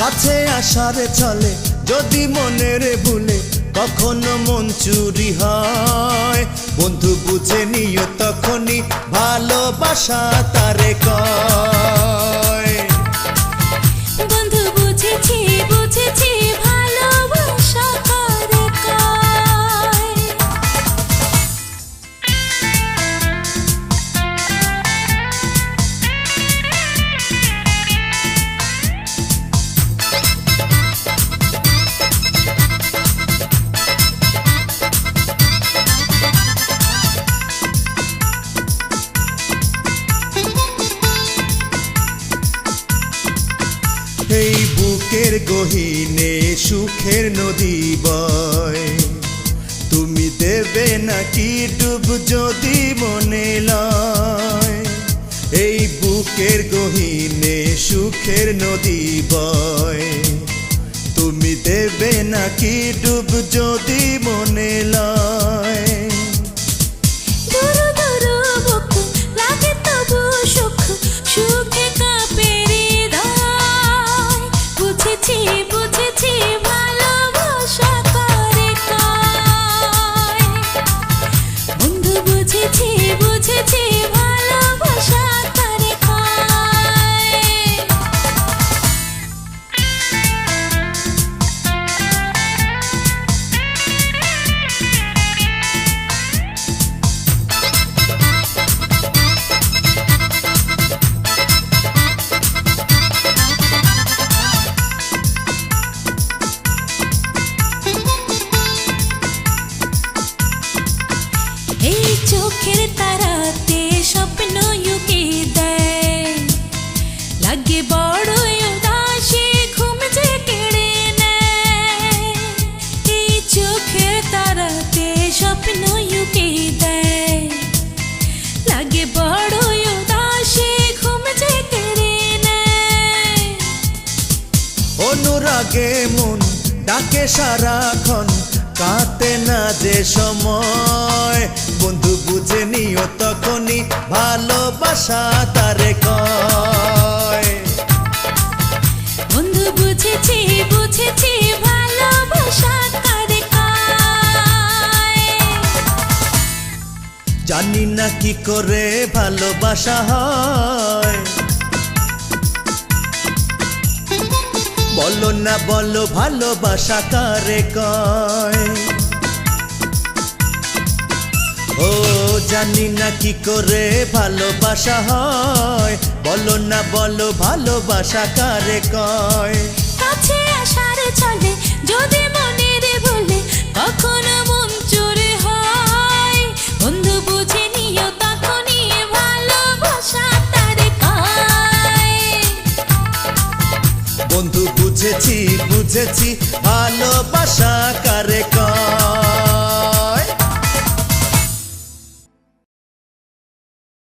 কাছে আসার চলে যদি মনের ভুলে কখনো মন চুরি হয়, বন্ধু বুঝে নিও তখনই ভালোবাসা তারে কয়। বন্ধু বুঝেছি বুঝেছি ভালোবাসা কারে কয়। এই বুকের গহীনে সুখের নদী বয়, তুমি দেবে নাকি ডুব যদি মনে লয়। এই বুকের গহীনে সুখের নদী বয়, তুমি দেবে নাকি ডুব যদি মনে লয়। দুরু দুরু বুক লাগে তবু সুখ, সুখে কাঁপে হৃদয়। বুঝেছি বুঝেছি ভালোবাসা কারে কয়। বন্ধু বুঝেছি বুঝেছি ভালোবাসা কারে কয়। এই চোখের তারাতে স্বপ্ন ইউকে দেয়, লাগে বড়ই উদাসী ঘুম যে কেড়ে নেয়। এই চোখের তারাতে স্বপ্ন ইউকে দেয়, লাগে বড়ই উদাসী ঘুম যে কেড়ে নেয়। অনুরাগে মন ডাকে সারাক্ষণ, কাটে না যে সময়, বন্ধু বুঝে নিও তখনই ভালোবাসা তারে কয়। বন্ধু বুঝেছি বুঝেছি ভালোবাসা কারে কয়। জানি না কি করে ভালোবাসা হয়, বলো না বলো ভালোবাসা কারে কয়। ও জানি না কি করে ভালোবাসা হয়, বলো না বলো ভালোবাসা কারে কয়। কাছে আসার চলে যদি মনের ভুলে কখনো মন চুরি হয়, বন্ধু বুঝে নিও তখনই ভালোবাসা তারে কয়। বন্ধু বুঝেছি বুঝেছি ভালোবাসা